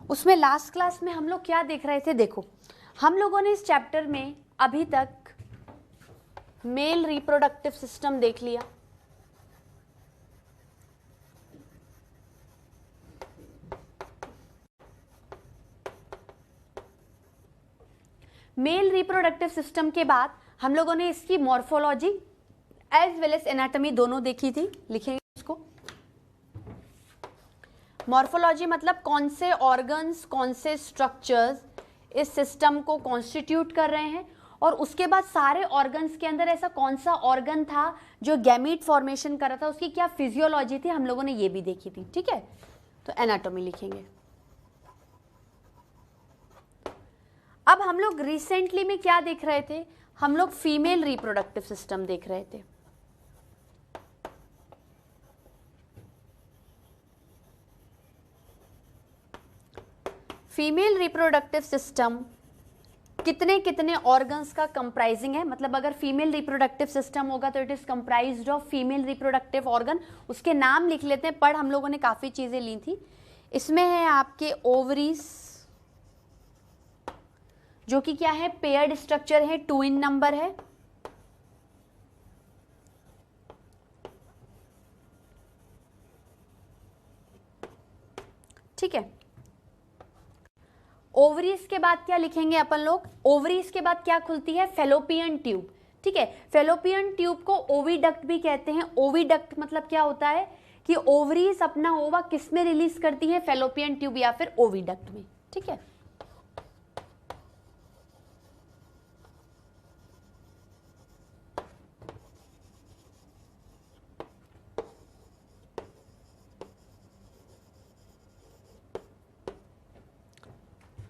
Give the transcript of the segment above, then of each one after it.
उसमें last class में हम लोग क्या देख रहे थे, देखो हम लोगों ने इस चैप्टर में अभी तक मेल रिप्रोडक्टिव सिस्टम देख लिया, मेल रिप्रोडक्टिव सिस्टम के बाद हम लोगों ने इसकी morphology as well as anatomy दोनों देखी थी, लिखेंगे इसको। मॉर्फोलॉजी मतलब कौन से ऑर्गन्स, कौन से स्ट्रक्चर्स इस सिस्टम को कॉन्स्टिट्यूट कर रहे हैं, और उसके बाद सारे ऑर्गन्स के अंदर ऐसा कौन सा ऑर्गन था जो गैमीट फॉर्मेशन कर रहा था, उसकी क्या फिजियोलॉजी थी, हम लोगों ने ये भी देखी थी। ठीक है, तो एनाटॉमी लिखेंगे। अब हम लोग रिसेंटली में क्या देख रहे थे, हम लोग फीमेल रिप्रोडक्टिव सिस्टम देख रहे थे। फीमेल रिप्रोडक्टिव सिस्टम कितने कितने ऑर्गन्स का कंप्राइजिंग है, मतलब अगर फीमेल रिप्रोडक्टिव सिस्टम होगा तो it is comprised of female reproductive organ. उसके नाम लिख लेते हैं, पर हम लोगों ने काफी चीजें ली थी। इसमें है आपके ओवरीज, जो कि क्या है, पेयर्ड स्ट्रक्चर है, 2 इन नंबर है। ठीक है, ओवरीज के बाद क्या लिखेंगे अपन लोग, ओवरीज के बाद क्या खुलती है, फेलोपियन ट्यूब। ठीक है, फेलोपियन ट्यूब को ओविडक्ट भी कहते हैं। ओविडक्ट मतलब क्या होता है कि ओवरीज अपना ओवा किस में रिलीज करती है, फेलोपियन ट्यूब या फिर ओविडक्ट में। ठीक है,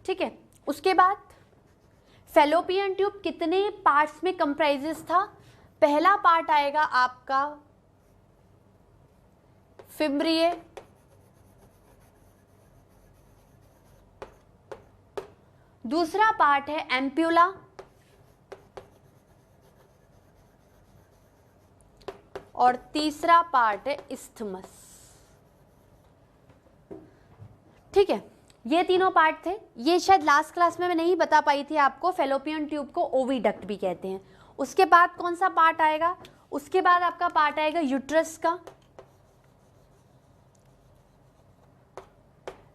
ठीक है। उसके बाद फेलोपियन ट्यूब कितने पार्ट्स में कंप्राइजेस था, पहला पार्ट आएगा आपका फिम्ब्रिए, दूसरा पार्ट है एम्प्यूला, और तीसरा पार्ट है इस्थमस। ठीक है, ये तीनों पार्ट थे। ये शायद लास्ट क्लास में मैं नहीं बता पाई थी आपको, फेलोपियन ट्यूब को ओविडक्ट भी कहते हैं। उसके बाद कौन सा पार्ट आएगा, उसके बाद आपका पार्ट आएगा यूट्रस का,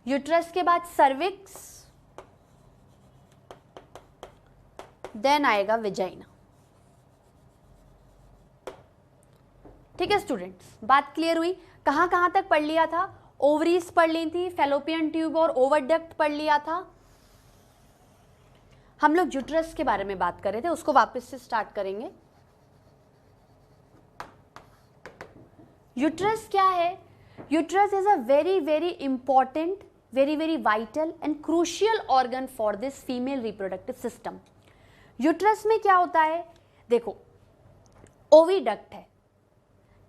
यूट्रस के बाद सर्विक्स, देन आएगा वेजाइना। ठीक है स्टूडेंट्स, बात क्लियर हुई। कहां कहां तक पढ़ लिया था, ओवरीज पढ़ ली थी, फेलोपियन ट्यूब और ओविडक्ट पढ़ लिया था। हम लोग यूट्रस के बारे में बात कर रहे थे, उसको वापस से स्टार्ट करेंगे। यूट्रस क्या है, uterus is a very very important, very very vital and crucial organ for this female reproductive system. Uterus में क्या होता है, देखो ओविडक्ट है,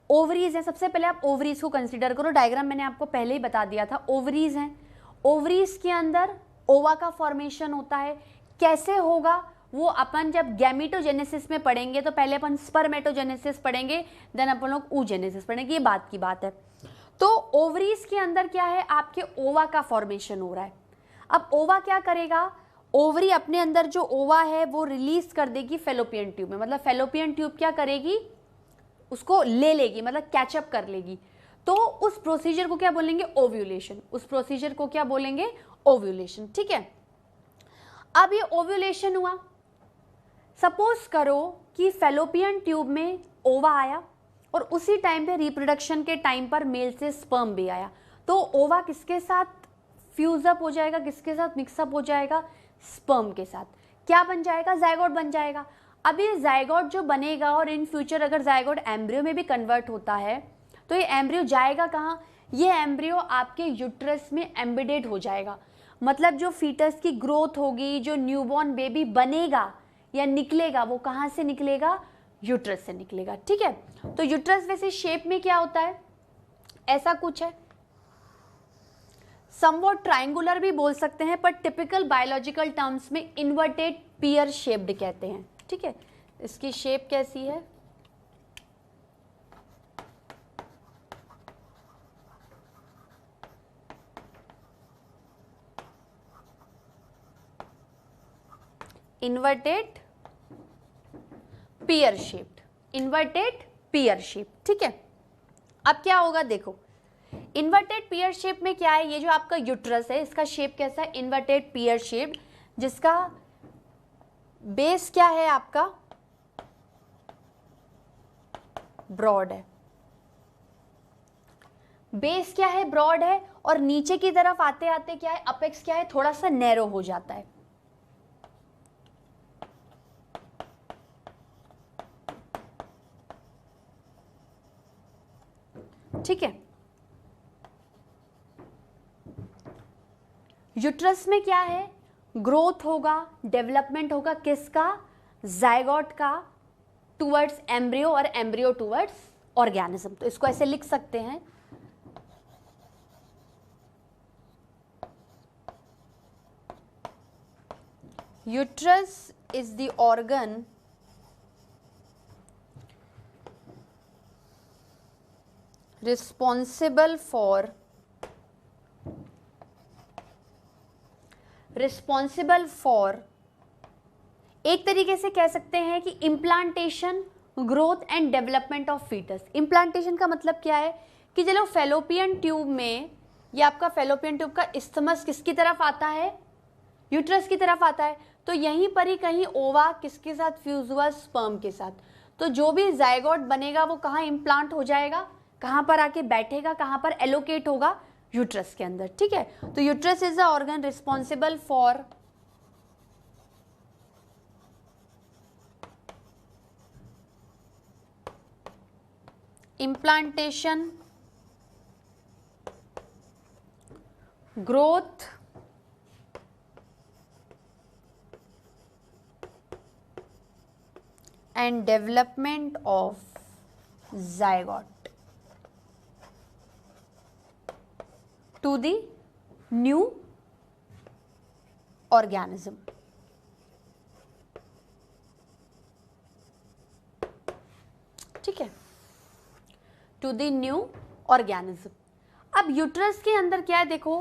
ओवरीज है। सबसे पहले आप ओवरीज को कंसीडर करो, डायग्राम मैंने आपको पहले ही बता दिया था। ओवरीज हैं, ओवरीज के अंदर ओवा का फॉर्मेशन होता है। कैसे होगा वो अपन जब गैमेटोजेनेसिस में पढ़ेंगे, तो पहले अपन स्पर्मेटोजेनेसिस पढ़ेंगे, देन अपन लोग oogenesis पढ़ेंगे, ये बात की बात है। तो ओवरीज के अंदर क्या है, आपके ओवा का फॉर्मेशन हो रहा है। अब ओवा क्या करेगा, ओवरी अपने अंदर जो ओवा है वो रिलीज कर देगी फेलोपियन ट्यूब में, मतलब फेलोपियन ट्यूब क्या करेगी, उसको ले लेगी, मतलब कैचअप कर लेगी। तो उस प्रोसीजर को क्या बोलेंगे, ओव्यूलेशन। उस प्रोसीजर को क्या बोलेंगे, ओव्यूलेशन। ठीक है, अब ये ओव्यूलेशन हुआ, सपोज करो कि फेलोपियन ट्यूब में ओवा आया और उसी टाइम पे रिप्रोडक्शन के टाइम पर मेल से स्पर्म भी आया, तो ओवा किसके साथ फ्यूजअप हो जाएगा, किसके साथ मिक्सअप हो जाएगा, स्पर्म के साथ। क्या बन जाएगा, जायगोट बन जाएगा। अब ये जायगोट जो बनेगा, और इन फ्यूचर अगर जायगोट एम्ब्रियो में भी कन्वर्ट होता है, तो ये एम्ब्रियो जाएगा कहाँ, ये एम्ब्रियो आपके यूट्रस में एम्बेडेड हो जाएगा। मतलब जो फीटस की ग्रोथ होगी, जो न्यूबॉर्न बेबी बनेगा या निकलेगा, वो कहाँ से निकलेगा, यूट्रस से निकलेगा। ठीक है, तो यूट्रस वैसे शेप में क्या होता है, ऐसा कुछ है, समवॉट ट्रायंगुलर भी बोल सकते हैं, पर टिपिकल बायोलॉजिकल टर्म्स में इन्वर्टेड पियर शेप्ड कहते हैं। ठीक है, इसकी शेप कैसी है, इन्वर्टेड पियर शेप्ड, इन्वर्टेड पियर शेप, ठीक है। अब क्या होगा देखो, इन्वर्टेड पियर शेप में क्या है, ये जो आपका यूट्रस है इसका शेप कैसा है, इन्वर्टेड पियर शेप, जिसका बेस क्या है आपका ब्रॉड है, बेस क्या है ब्रॉड है, और नीचे की तरफ आते आते क्या है अपेक्स क्या है थोड़ा सा नैरो हो जाता है, ठीक है। यूट्रस में क्या है, ग्रोथ होगा, डेवलपमेंट होगा किसका, जायगोट का टुवर्ड्स एम्ब्रियो और एम्ब्रियो टुवर्ड्स ऑर्गेनिज्म। तो इसको ऐसे लिख सकते हैं, uterus is the organ responsible for एक तरीके से कह सकते हैं कि implantation, growth and development of foetus. Implantation का मतलब क्या है कि चलो फेलोपियन ट्यूब में, ये आपका फेलोपियन ट्यूब का इस्थमस किसकी तरफ आता है, यूट्रस की तरफ आता है, तो यहीं पर ही कहीं ओवा किसके साथ फ्यूज हुआ, स्पर्म के साथ। तो जो भी जायगोट बनेगा वो कहाँ इम्प्लांट हो जाएगा, कहाँ पर आके बैठेगा, कहाँ पर एलोकेट होगा, यूट्रस के अंदर, ठीक है। तो uterus is the organ responsible for implantation, growth and development of zygote to the new organism, ठीक है, टू द न्यू ऑर्गेनिज्म। अब यूट्रस के अंदर क्या है देखो,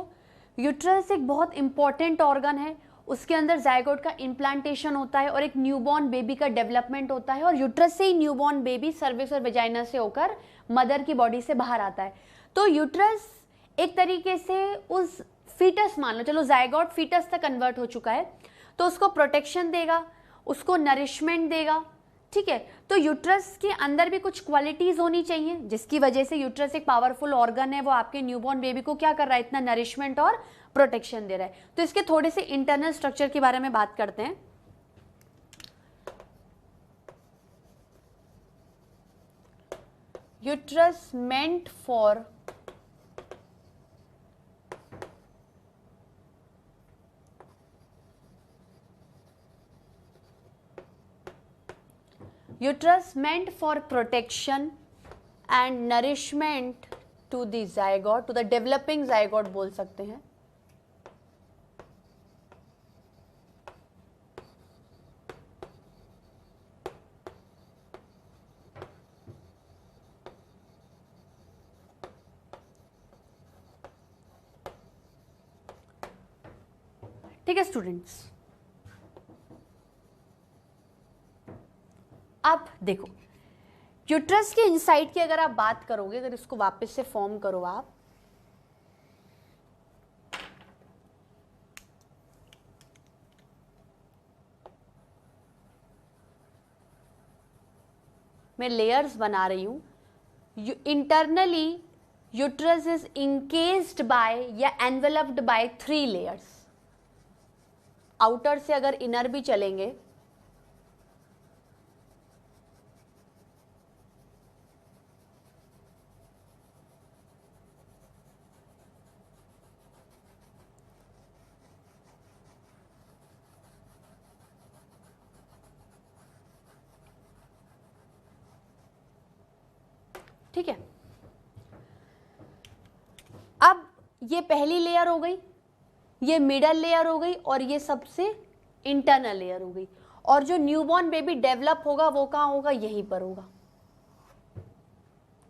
यूट्रस एक बहुत इंपॉर्टेंट ऑर्गन है, उसके अंदर जायगोट का इम्प्लांटेशन होता है और एक न्यूबॉर्न बेबी का डेवलपमेंट होता है, और यूट्रस से ही न्यूबॉर्न बेबी सर्विक्स और वेजाइना से होकर मदर की बॉडी से बाहर आता है। तो यूट्रस एक तरीके से उस फीटस, मान लो चलो जायगोट फीटस तक कन्वर्ट हो चुका है, तो उसको प्रोटेक्शन देगा, उसको नरिशमेंट देगा, ठीक है। तो यूट्रस के अंदर भी कुछ क्वालिटीज होनी चाहिए जिसकी वजह से यूट्रस एक पावरफुल ऑर्गन है, वो आपके न्यूबॉर्न बेबी को क्या कर रहा है, इतना नरिशमेंट और प्रोटेक्शन दे रहा है। तो इसके थोड़े से इंटरनल स्ट्रक्चर के बारे में बात करते हैं। Uterus meant for uterus meant for protection and nourishment to the zygote, to the developing zygote बोल सकते हैं। ठीक है स्टूडेंट्स, अब देखो यूट्रस के इनसाइड की अगर आप बात करोगे, अगर इसको वापस से फॉर्म करो आप, मैं लेयर्स बना रही हूं। इंटरनली यूट्रस इज इंकेस्ड बाय या एनवेलप्ड बाय 3 लेयर्स। आउटर से अगर इनर भी चलेंगे, ठीक है। अब ये पहली लेयर हो गई, ये मिडल लेयर हो गई, और ये सबसे इंटरनल लेयर हो गई, और जो न्यूबॉर्न बेबी डेवलप होगा वो कहाँ होगा, यहीं पर होगा,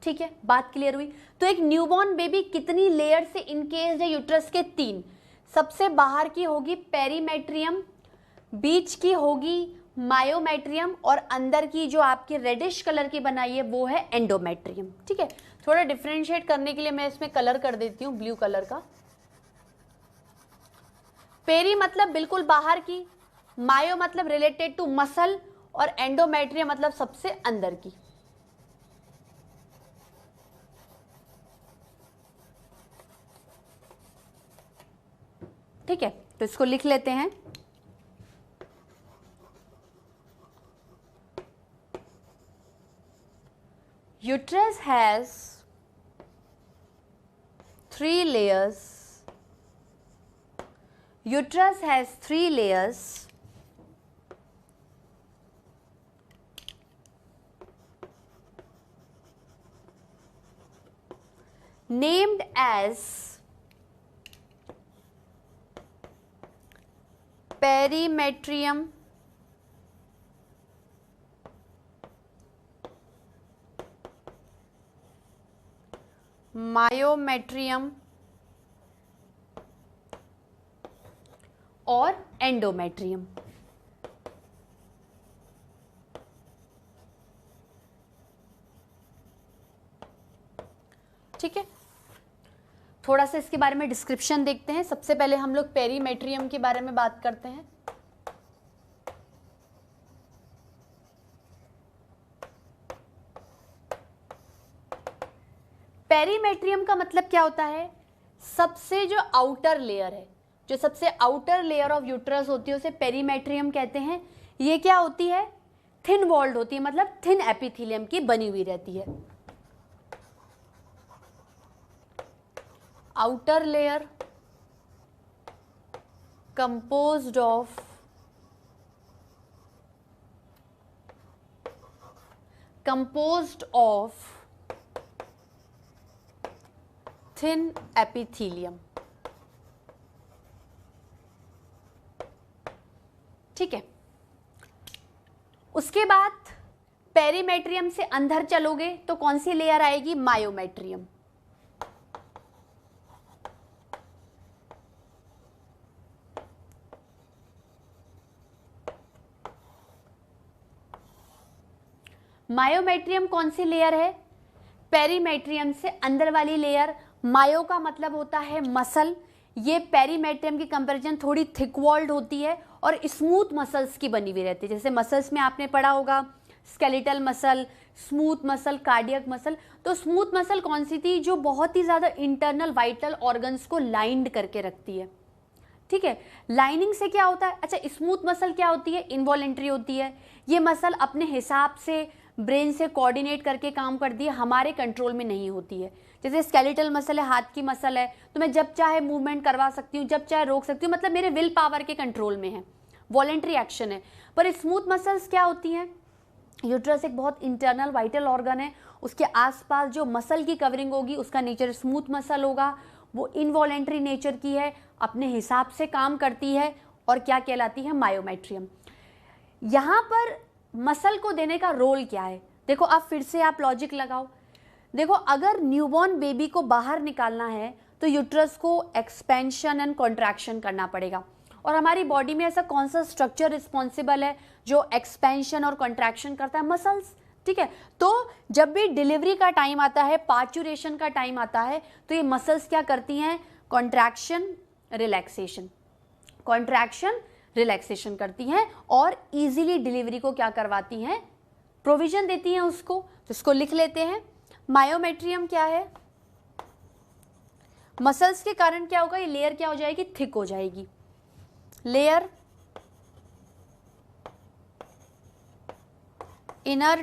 ठीक है। बात क्लियर हुई। तो एक न्यूबॉर्न बेबी कितनी लेयर से इनकेस्ड है यूट्रस के, 3। सबसे बाहर की होगी पेरीमेट्रियम, बीच की होगी मायोमेट्रियम और अंदर की जो आपकी रेडिश कलर की बनाई है वो है एंडोमेट्रियम। ठीक है, थोड़ा डिफ्रेंशिएट करने के लिए मैं इसमें कलर कर देती हूँ ब्लू कलर का। पेरी मतलब बिल्कुल बाहर की, मायो मतलब रिलेटेड टू मसल, और एंडोमेट्रियम मतलब सबसे अंदर की। ठीक है, तो इसको लिख लेते हैं। Uterus has 3 layers. Uterus has 3 layers named as perimetrium, myometrium और एंडोमेट्रियम। ठीक है, थोड़ा सा इसके बारे में डिस्क्रिप्शन देखते हैं। सबसे पहले हम लोग पेरीमेट्रियम के बारे में बात करते हैं। पेरीमेट्रियम का मतलब क्या होता है? सबसे जो आउटर लेयर है, जो सबसे आउटर लेयर ऑफ यूट्रस होती है उसे पेरीमेट्रियम कहते हैं। ये क्या होती है? थिन वॉल्ड होती है, मतलब थिन एपिथेलियम की बनी हुई रहती है। Outer layer composed of thin epithelium. ठीक है, उसके बाद पेरीमेट्रियम से अंदर चलोगे तो कौन सी लेयर आएगी? मायोमेट्रियम। मायोमेट्रियम कौन सी लेयर है? पेरीमेट्रियम से अंदर वाली लेयर। मायो का मतलब होता है मसल। ये पेरीमेट्रियम की कंपैरिजन थोड़ी थिक वॉल्ड होती है और स्मूथ मसल्स की बनी हुई रहती है। जैसे मसल्स में आपने पढ़ा होगा skeletal muscle, smooth muscle, cardiac muscle. तो स्मूथ मसल कौन सी थी? जो बहुत ही ज़्यादा इंटरनल वाइटल ऑर्गन्स को लाइंड करके रखती है। ठीक है, लाइनिंग से क्या होता है? अच्छा, स्मूथ मसल क्या होती है? इनवॉलेंट्री होती है। ये मसल अपने हिसाब से ब्रेन से कोऑर्डिनेट करके काम करती है, हमारे कंट्रोल में नहीं होती है। जैसे स्केलेटल मसल है, हाथ की मसल है, तो मैं जब चाहे मूवमेंट करवा सकती हूँ, जब चाहे रोक सकती हूँ, मतलब मेरे विल पावर के कंट्रोल में है, वॉलेंट्री एक्शन है। पर स्मूथ मसल्स क्या होती हैं? यूट्रस एक बहुत इंटरनल वाइटल ऑर्गन है, उसके आसपास जो मसल की कवरिंग होगी उसका नेचर स्मूथ मसल होगा, वो इनवॉलेंट्री नेचर की है, अपने हिसाब से काम करती है और क्या कहलाती है? मायोमेट्रियम। यहाँ पर मसल को देने का रोल क्या है? देखो, अब फिर से आप लॉजिक लगाओ। देखो, अगर न्यूबॉर्न बेबी को बाहर निकालना है तो यूट्रस को एक्सपेंशन एंड कॉन्ट्रैक्शन करना पड़ेगा। और हमारी बॉडी में ऐसा कौन सा स्ट्रक्चर रिस्पॉन्सिबल है जो एक्सपेंशन और कॉन्ट्रैक्शन करता है? मसल्स। ठीक है, तो जब भी डिलीवरी का टाइम आता है, पार्चुरेशन का टाइम आता है, तो ये मसल्स क्या करती हैं? कॉन्ट्रैक्शन रिलैक्सेशन, कॉन्ट्रैक्शन रिलैक्सेशन करती हैं और इजीली डिलीवरी को क्या करवाती हैं? प्रोविजन देती हैं उसको। तो इसको लिख लेते हैं। मायोमेट्रियम क्या है? मसल्स के कारण क्या होगा? ये लेयर क्या हो जाएगी? थिक हो जाएगी। Layer inner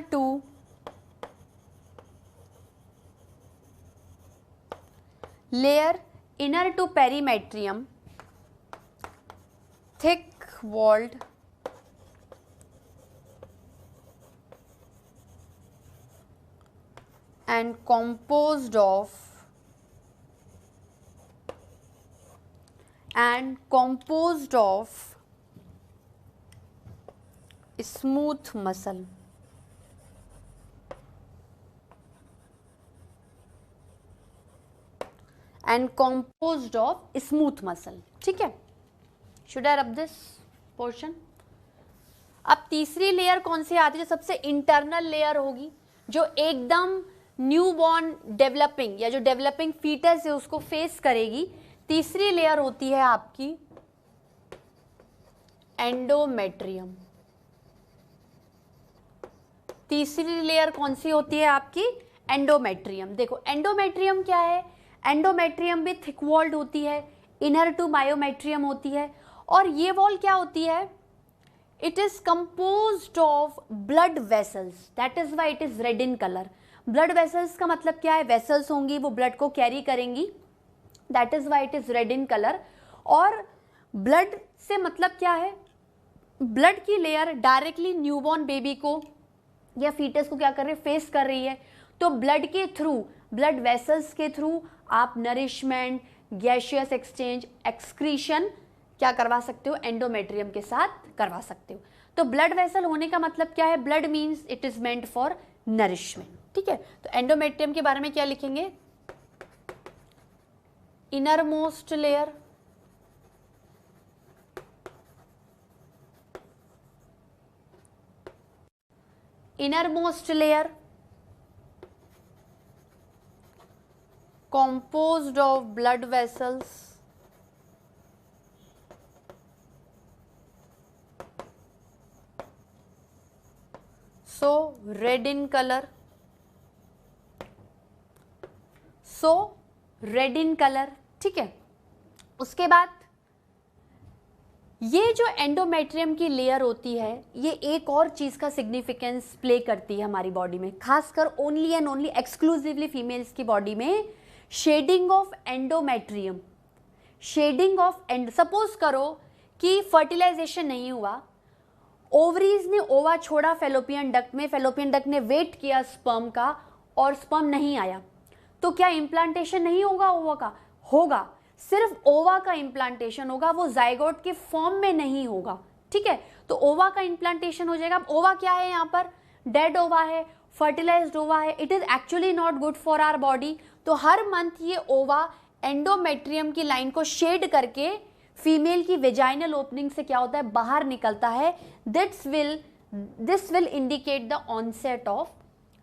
to perimetrium, thick walled and composed of smooth muscle। and composed of smooth muscle। ठीक है, should I rub this portion? अब तीसरी लेयर कौन सी आती है, जो सबसे इंटरनल लेयर होगी, जो एकदम न्यूबॉर्न डेवलपिंग या जो डेवलपिंग फीटस है उसको फेस करेगी। तीसरी लेयर होती है आपकी एंडोमेट्रियम। तीसरी लेयर कौन सी होती है आपकी, एंडोमेट्रियम। देखो एंडोमेट्रियम क्या है, एंडोमेट्रियम भी थिक वॉल्ड होती है, इनर टू मायोमेट्रियम होती है, और ये वॉल क्या होती है, it is composed of blood vessels, that is why it is red in colour. Blood vessels का मतलब क्या है, वेसल्स होंगी वो ब्लड को कैरी करेंगी, that is why it is red in colour. और ब्लड से मतलब क्या है, ब्लड की लेयर डायरेक्टली न्यूबॉर्न बेबी को या फीटस को क्या कर रही है, फेस कर रही है। तो ब्लड के थ्रू, ब्लड वेसल्स के थ्रू आप नरिशमेंट, गैशियस एक्सचेंज, एक्सक्रीशन क्या करवा सकते हो, एंडोमेट्रियम के साथ करवा सकते हो। तो ब्लड वेसल होने का मतलब क्या है, blood means it is meant for nourishment, ठीक है। तो एंडोमेट्रियम के बारे में क्या लिखेंगे, inner most layer, innermost layer composed of blood vessels, so red in color, so red in color, ठीक है। उसके बाद ये जो एंडोमेट्रियम की लेयर होती है, ये एक और चीज का सिग्निफिकेंस प्ले करती है हमारी बॉडी में, खासकर only and only exclusively females की बॉडी में, shedding of endometrium. Shedding of and, suppose करो कि फर्टिलाइजेशन नहीं हुआ, ओवरीज ने ओवा छोड़ा फेलोपियन डक्ट में, फेलोपियन डक्ट ने वेट किया स्पर्म का और स्पर्म नहीं आया, तो क्या इम्प्लांटेशन नहीं होगा ओवा का, होगा, सिर्फ ओवा का इम्प्लांटेशन होगा, वो जाइगोट के फॉर्म में नहीं होगा, ठीक है। तो ओवा का इम्प्लांटेशन हो जाएगा। अब ओवा क्या है, यहाँ पर डेड ओवा है, फर्टिलाइज्ड ओवा है, it is actually not good for our body. तो हर मंथ ये ओवा एंडोमेट्रियम की लाइन को शेड करके फीमेल की वेजाइनल ओपनिंग से क्या होता है, बाहर निकलता है। This will indicate the onset of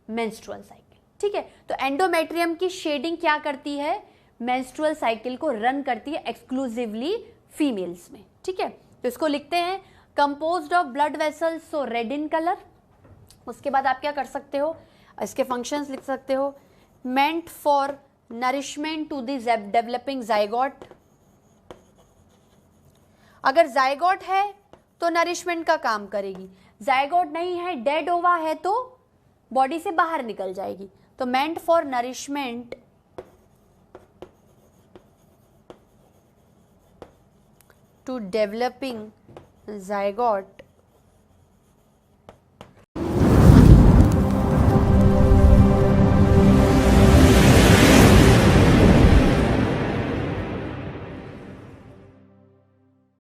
menstrual cycle, ठीक है। तो एंडोमेट्रियम की शेडिंग क्या करती है, मेंस्ट्रुअल साइकिल को रन करती है एक्सक्लूसिवली फीमेल्स में, ठीक है। तो इसको लिखते हैं composed of blood vessels, so red in colour. उसके बाद आप क्या कर सकते हो, इसके फंक्शंस लिख सकते हो, meant for nourishment to the developing zygote. अगर जाइगोट है तो नरिशमेंट का काम करेगी, जाइगोट नहीं है, डेड ओवा है, तो बॉडी से बाहर निकल जाएगी। तो मेंट for nourishment to developing zygote